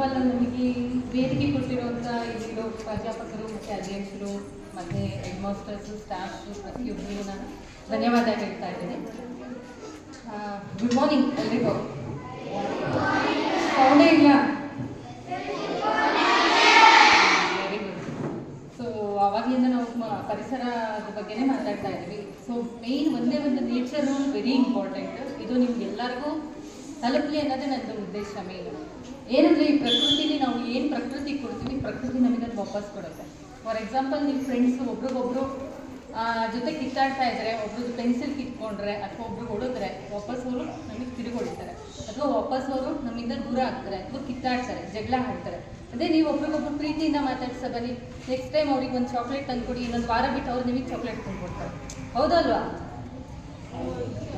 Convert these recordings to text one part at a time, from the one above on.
All ನಮಗೆ ವೇದಿಕೆ ಕೊಟ್ಟಿರುವಂಥ ಇಲ್ಲಿರೋ ಪ್ರಾಧ್ಯಾಪಕರು ಮತ್ತು ಅಧ್ಯಕ್ಷರು ಮತ್ತು ಹೆಡ್ ಮಾಸ್ಟರ್ಸು ಸ್ಟಾಫ್ಸು ಪ್ರತಿಯೊಬ್ಬರಿಗೂ ನಾನು ಧನ್ಯವಾದ ಹೇಳ್ತಾ ಇದ್ದೀನಿ. ಗುಡ್ ಮಾರ್ನಿಂಗ್ ಎಲ್ರಿಗೂ. ಸೌಂಡೇ ಇಲ್ಲ. Very good. ಸೊ ಆವಾಗಲಿಂದ ನಾವು ಪರಿಸರದ ಬಗ್ಗೆನೇ ಮಾತಾಡ್ತಾ ಇದ್ದೀವಿ. ಸೊ ಮೇಯ್ನ್ ಒಂದೇ ಒಂದು ನೇಚರ್ ವೆರಿ ಇಂಪಾರ್ಟೆಂಟ್. ಇದು ನಿಮ್ಗೆಲ್ಲರಿಗೂ ತಲುಪಲಿ ಅನ್ನೋದೇ ನನ್ನ ಉದ್ದೇಶ ಮೇಯ್ನು. ಏನಂದರೆ ಈ ಪ್ರಕೃತಿಲಿ ನಾವು ಏನು ಪ್ರಕೃತಿ ಕೊಡ್ತೀವಿ, ಪ್ರಕೃತಿ ನಮಗೆ ಅದು ವಾಪಸ್ ಕೊಡುತ್ತೆ. ಫಾರ್ ಎಕ್ಸಾಂಪಲ್ ನಿಮ್ಮ ಫ್ರೆಂಡ್ಸು ಒಬ್ರಿಗೊಬ್ರು ಜೊತೆ ಕಿತ್ತಾಡ್ತಾ ಇದ್ದಾರೆ, ಒಬ್ರದ್ದು ಪೆನ್ಸಿಲ್ ಕಿತ್ಕೊಂಡ್ರೆ ಅಥವಾ ಒಬ್ರು ಹೊಡಿದ್ರೆ ವಾಪಸ್ ಅವರು ನಮಗೆ ತಿರುಗಿ ಹೊಡಿತಾರೆ, ಅಥವಾ ವಾಪಸ್ ಅವರು ನಮ್ಮಿಂದ ದೂರ ಆಗ್ತಾರೆ ಅಥವಾ ಕಿತ್ತಾಡ್ತಾರೆ, ಜಗಳ ಆಡ್ತಾರೆ. ಅದೇ ನೀವು ಒಬ್ರಿಗೊಬ್ರು ಪ್ರೀತಿಯಿಂದ ಮಾತಾಡ್ಸ ಬನ್ನಿ, ನೆಕ್ಸ್ಟ್ ಟೈಮ್ ಅವ್ರಿಗೆ ಒಂದು ಚಾಕ್ಲೇಟ್ ತಂದುಕೊಡಿ, ಇನ್ನೊಂದು ವಾರ ಬಿಟ್ಟು ಅವ್ರು ನಿಮಗೆ ಚಾಕ್ಲೇಟ್ ತಂದುಕೊಡ್ತಾರೆ. ಹೌದಲ್ವಾ?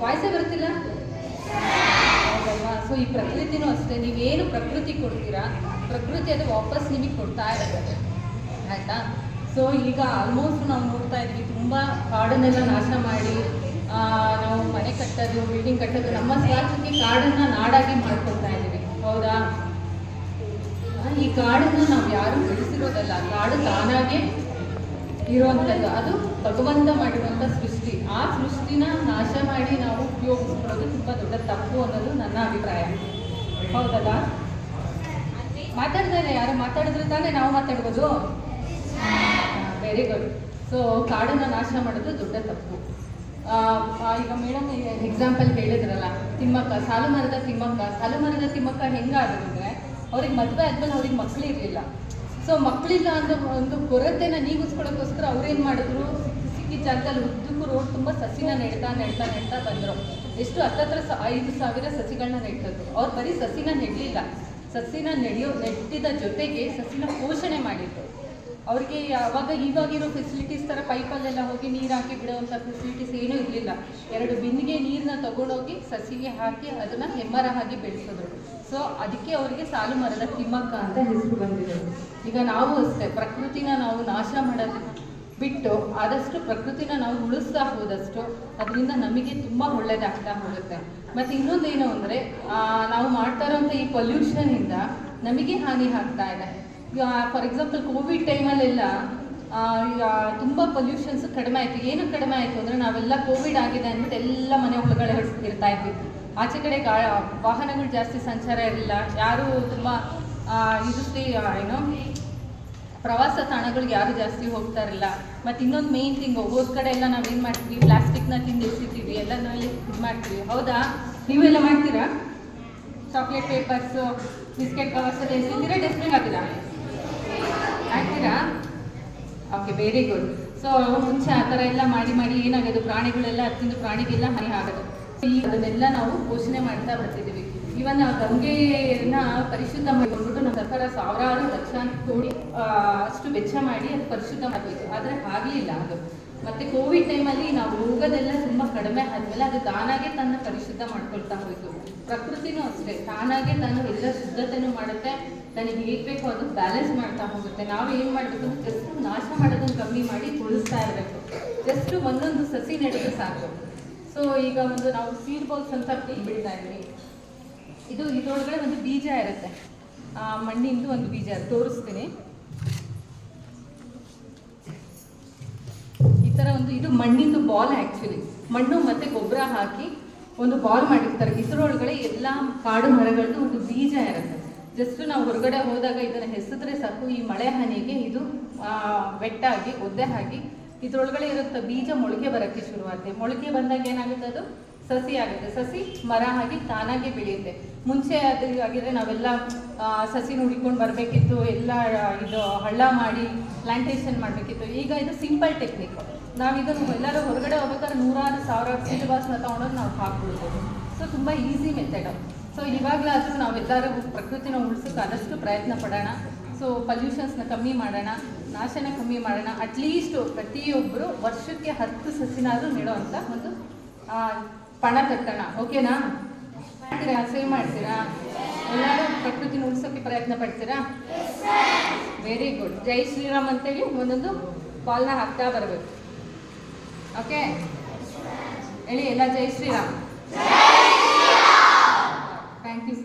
ವಾಯ್ಸೇ ಬರ್ತಿಲ್ಲ ಹೌದಲ್ವಾ? ಸೊ ಈ ಪ್ರಕೃತಿನೂ ಅಷ್ಟೇ, ನೀವೇನು ಪ್ರಕೃತಿ ಕೊಡ್ತೀರಾ ಪ್ರಕೃತಿ ಅದು ವಾಪಸ್ ನಿಮಗೆ ಕೊಡ್ತಾ ಇರುತ್ತೆ. ಆಯಿತಾ? ಸೊ ಈಗ ಆಲ್ಮೋಸ್ಟ್ ನಾವು ನೋಡ್ತಾ ಇದ್ವಿ, ತುಂಬ ಕಾಡನ್ನೆಲ್ಲ ನಾಶ ಮಾಡಿ ನಾವು ಮನೆ ಕಟ್ಟೋದು, ಬಿಲ್ಡಿಂಗ್ ಕಟ್ಟೋದು, ನಮ್ಮ ಸ್ವಾರ್ಥಕ್ಕೆ ಕಾಡನ್ನು ನಾಡಾಗಿ ಮಾಡ್ಕೊಳ್ತಾ ಇದ್ದೀವಿ. ಹೌದಾ? ಈ ಕಾಡನ್ನು ನಾವು ಯಾರು ಬೆಳೆಸಿರೋದಲ್ಲ, ಕಾಡು ತಾನಾಗೆ ಇರುವಂಥದ್ದು, ಅದು ಭಗವಂತ ಮಾಡಿರುವಂಥ ಸೃಷ್ಟಿ. ಆ ಸೃಷ್ಟಿನ ನಾಶ ಮಾಡಿ ನಾವು ಉಪಯೋಗಿಸ್ಕೊಳ್ಳೋದು ತುಂಬ ದೊಡ್ಡ ತಪ್ಪು ಅನ್ನೋದು ನನ್ನ ಅಭಿಪ್ರಾಯ. ಹೌದಲ್ಲ? ಮಾತಾಡ್ತಾರೆ, ಯಾರು ಮಾತಾಡಿದ್ರೆ ತಾನೇ ನಾವು ಮಾತಾಡ್ಬೋದು. Very good. ಸೊ ಕಾಡನ್ನು ನಾಶ ಮಾಡೋದು ದೊಡ್ಡ ತಪ್ಪು. ಈಗ ಮೇಡಮ್ ಎಕ್ಸಾಂಪಲ್ ಹೇಳಿದ್ರಲ್ಲ, ತಿಮ್ಮಕ್ಕ, ಸಾಲು ಮರದ ತಿಮ್ಮಕ್ಕ ಹೆಂಗಾದ್ರು ಅಂದರೆ ಅವ್ರಿಗೆ ಮದುವೆ ಆದ್ಮೇಲೆ ಅವ್ರಿಗೆ ಮಕ್ಕಳು ಇರಲಿಲ್ಲ. ಸೊ ಮಕ್ಕಳಿಲ್ಲ ಅನ್ನೋ ಒಂದು ಕೊರತೆನ ನೀಗಿಸ್ಕೊಳ್ಳೋಕ್ಕೋಸ್ಕರ ಅವ್ರೇನು ಮಾಡಿದ್ರು, ಸಿಕ್ಕಿ ಜಾಗದಲ್ಲಿ ಉದ್ದಕ್ಕೂ ರೋಡ್ ತುಂಬ ಸಸಿನ ನೆಡ್ತಾ ಬಂದರು. ಎಷ್ಟು 5,000 ಸಸಿಗಳನ್ನ ನೆಟ್ಟದ್ದು. ಅವ್ರು ಬರೀ ಸಸಿನ ನೆಡಲಿಲ್ಲ, ಸಸಿನ ನೆಟ್ಟಿದ ಜೊತೆಗೆ ಸಸಿನ ಪೋಷಣೆ ಮಾಡಿದ್ರು. ಅವ್ರಿಗೆ ಇವಾಗಿರೋ ಫೆಸಿಲಿಟೀಸ್ ಥರ ಪೈಪಲ್ಲೆಲ್ಲ ಹೋಗಿ ನೀರು ಹಾಕಿ ಬಿಡುವಂಥ ಫೆಸಿಲಿಟೀಸ್ ಏನೂ ಇರಲಿಲ್ಲ. 2 ಬಿಂದಿಗೆ ನೀರನ್ನ ತಗೊಂಡೋಗಿ ಸಸಿಗೆ ಹಾಕಿ ಅದನ್ನು ಹೆಮ್ಮರ ಹಾಕಿ ಬೆಳೆಸಿದ್ರು. ಸೊ ಅದಕ್ಕೆ ಅವರಿಗೆ ಸಾಲು ಮರದ ತಿಮ್ಮಕ್ಕ ಅಂತ ಹೆಸರು ಬಂದಿದೆ. ಈಗ ನಾವು ಅಷ್ಟೇ, ಪ್ರಕೃತಿನ ನಾವು ನಾಶ ಮಾಡೋದು ಬಿಟ್ಟು ಆದಷ್ಟು ಪ್ರಕೃತಿನ ನಾವು ಉಳಿಸ್ತಾ ಹೋದಷ್ಟು ಅದರಿಂದ ನಮಗೆ ತುಂಬ ಒಳ್ಳೆಯದಾಗ್ತಾ ಹೋಗುತ್ತೆ. ಮತ್ತು ಇನ್ನೊಂದೇನು ಅಂದರೆ ನಾವು ಮಾಡ್ತಾ ಇರೋಂಥ ಈ ಪೊಲ್ಯೂಷನಿಂದ ನಮಗೆ ಹಾನಿ ಆಗ್ತಾ ಇದೆ. ಫಾರ್ ಎಕ್ಸಾಂಪಲ್ ಕೋವಿಡ್ ಟೈಮಲ್ಲೆಲ್ಲ ತುಂಬ ಪೊಲ್ಯೂಷನ್ಸ್ ಕಡಿಮೆ ಆಯಿತು. ಏನು ಕಡಿಮೆ ಆಯಿತು ಅಂದರೆ ನಾವೆಲ್ಲ ಕೋವಿಡ್ ಆಗಿದೆ ಅಂದ್ಬಿಟ್ಟು ಎಲ್ಲ ಮನೆ ಒಳಗಡೆ ಇರ್ತಾ ಇದ್ವಿ. ಆಚೆ ಕಡೆ ವಾಹನಗಳು ಜಾಸ್ತಿ ಸಂಚಾರ ಇರಲಿಲ್ಲ, ಯಾರೂ ತುಂಬ ಏನು ಪ್ರವಾಸ ತಾಣಗಳಿಗೆ ಯಾರು ಜಾಸ್ತಿ ಹೋಗ್ತಾ ಇರಲಿಲ್ಲ. ಮತ್ತು ಇನ್ನೊಂದು ಮೇಯ್ನ್ ಥಿಂಗು, ಹೋದ ಕಡೆ ಎಲ್ಲ ನಾವೇನು ಮಾಡ್ತೀವಿ, ಪ್ಲಾಸ್ಟಿಕ್ನ ತಿಂದು ಎಸಿತೀವಿ, ಎಲ್ಲನಲ್ಲಿ ಇದು ಮಾಡ್ತೀವಿ. ಹೌದಾ? ನೀವೆಲ್ಲ ಮಾಡ್ತೀರಾ? ಚಾಕ್ಲೇಟ್ ಪೇಪರ್ಸು, ಬಿಸ್ಕೆಟ್ ಕವರ್ಸ್ ಎಲ್ಲ ಎಸಿದ್ದೀರಾ, ಡಸ್ಟ್ಬಿನ್ ಹಾಕ್ತೀರಾ? Okay, very good. ಸೊ ಮುಂಚೆ ಆ ಥರ ಎಲ್ಲ ಮಾಡಿ ಏನಾಗೋದು, ಪ್ರಾಣಿಗಳೆಲ್ಲ ತಿಂದು ಪ್ರಾಣಿಗೆಲ್ಲ ಹಾನಿ ಆಗೋದು. ಈಗ ಅದನ್ನೆಲ್ಲ ನಾವು ಪೋಷಣೆ ಮಾಡ್ತಾ ಬರ್ತಿದ್ದೀವಿ. ಇವನ್ ಗಂಗೆನ ಪರಿಶುದ್ಧ ಮಾಡಿಕೊಂಡ್ಬಿಟ್ಟು ನಮ್ಮ ಸರ್ಕಾರ ಸಾವಿರಾರು ಲಕ್ಷಾಂತರ ಕೋಟಿ ಅಷ್ಟು ವೆಚ್ಚ ಮಾಡಿ ಅದು ಪರಿಶುದ್ಧ ಮಾಡಬೇಕು. ಆದರೆ ಆಗಲಿಲ್ಲ ಅದು. ಮತ್ತು ಕೋವಿಡ್ ಟೈಮಲ್ಲಿ ನಾವು ಹೋಗೋದೆಲ್ಲ ತುಂಬ ಕಡಿಮೆ ಆದಮೇಲೆ ಅದು ತಾನಾಗೆ ತನ್ನ ಪರಿಶುದ್ಧ ಮಾಡ್ಕೊಳ್ತಾ ಹೋಯಿತು. ಪ್ರಕೃತಿನೂ ಅಷ್ಟೇ, ತಾನಾಗೆ ತಾನು ಎಲ್ಲ ಶುದ್ಧತೆನೂ ಮಾಡುತ್ತೆ, ನನಗೆ ಹೇಗೆ ಬೇಕೋ ಅದು ಬ್ಯಾಲೆನ್ಸ್ ಮಾಡ್ತಾ ಹೋಗುತ್ತೆ. ನಾವು ಏನು ಮಾಡಬೇಕು, ಜಸ್ಟ್ ನಾಶ ಮಾಡೋದನ್ನು ಕಮ್ಮಿ ಮಾಡಿ ಉಳಿಸ್ತಾ ಇರಬೇಕು. ಜಸ್ಟ್ ಒಂದೊಂದು ಸಸಿ ನೆಡೋದು ಸಾಕು. ಸೊ ಈಗ ನಾವು ಸೀಡ್ ಬಾಲ್ಸ್ ಅಂತ ಬಿಡ್ತಾ ಇದ್ವಿ. ಇದರೊಳಗಡೆ ಒಂದು ಬೀಜ ಇರುತ್ತೆ, ಮಣ್ಣಿಂದು ಒಂದು ಬೀಜ ತೋರಿಸ್ತೀನಿ. ಈ ಥರ ಇದು ಮಣ್ಣಿಂದು ಬಾಲ್. ಆ್ಯಕ್ಚುಲಿ ಮಣ್ಣು ಮತ್ತು ಗೊಬ್ಬರ ಹಾಕಿ ಒಂದು ಬಾಲ್ ಮಾಡಿರ್ತಾರೆ. ಇದರೊಳಗಡೆ ಎಲ್ಲ ಕಾಡು ಮರಗಳದ್ದು ಒಂದು ಬೀಜ ಇರುತ್ತೆ. ಜಸ್ಟ್ ನಾವು ಹೊರಗಡೆ ಹೋದಾಗ ಇದನ್ನು ಹೆಸಿದ್ರೆ ಸಾಕು, ಈ ಮಳೆ ಹನಿಗೆ ಇದು ವೆಟ್ಟಾಗಿ ಒದ್ದೆ ಆಗಿ ಇದರೊಳಗಡೆ ಇರುತ್ತೆ ಬೀಜ ಮೊಳಕೆ ಬರೋಕ್ಕೆ ಶುರುವಾಗುತ್ತೆ. ಮೊಳಕೆ ಬಂದಾಗ ಏನಾಗುತ್ತೆ, ಅದು ಸಸಿ ಆಗುತ್ತೆ. ಸಸಿ ಮರ ಆಗಿ ತಾನಾಗೆ ಬೆಳೆಯುತ್ತೆ. ಮುಂಚೆ ಅದು ಆಗಿದ್ರೆ ನಾವೆಲ್ಲ ಸಸಿನ ಹುಡ್ಕೊಂಡು ಬರಬೇಕಿತ್ತು, ಎಲ್ಲ ಇದು ಹಳ್ಳ ಮಾಡಿ ಪ್ಲಾಂಟೇಶನ್ ಮಾಡಬೇಕಿತ್ತು. ಈಗ ಇದು ಸಿಂಪಲ್ ಟೆಕ್ನಿಕ್. ನಾವು ಇದನ್ನು ಎಲ್ಲರೂ ಹೊರಗಡೆ ಹೋಗ್ಬೇಕಾದ್ರೆ 100,000 ಸೀಡ್ ಬಾಲ್ಸ್ನ ತೊಗೊಂಡೋಗಿ ನಾವು ಹಾಕ್ಬಿಡ್ಬೋದು. ಸೊ ತುಂಬ ಈಸಿ ಮೆಥಡ್. ಸೊ ಇವಾಗಲಾದರೂ ನಾವೆಲ್ಲರೂ ಪ್ರಕೃತಿನ ಉಳಿಸೋಕೆ ಆದಷ್ಟು ಪ್ರಯತ್ನ ಪಡೋಣ. ಸೊ ಪೊಲ್ಯೂಷನ್ಸ್ನ ಕಮ್ಮಿ ಮಾಡೋಣ, ನಾಶನ ಕಮ್ಮಿ ಮಾಡೋಣ. ಅಟ್ಲೀಸ್ಟು ಪ್ರತಿಯೊಬ್ಬರು ವರ್ಷಕ್ಕೆ 10 ಸಸಿನಾದರೂ ನೆಡೋವಂಥ ಒಂದು ಪಣ ತಟ್ಟೋಣ. ಓಕೆನಾ? ಮಾಡ್ತೀರಾ? ಸೇವ್ ಮಾಡ್ತೀರಾ? ಎಲ್ಲರೂ ಪ್ರಕೃತಿನ ಉಳಿಸೋಕ್ಕೆ ಪ್ರಯತ್ನ ಪಡ್ತೀರಾ? Very good. ಜೈ ಶ್ರೀರಾಮ್ ಅಂತೇಳಿ ಒಂದೊಂದು ಬಾಲ್ನ ಹಾಕ್ತಾ ಬರಬೇಕು. ಓಕೆ, ಹೇಳಿ ಎಲ್ಲ ಜೈ ಶ್ರೀರಾಮ್. Thank you.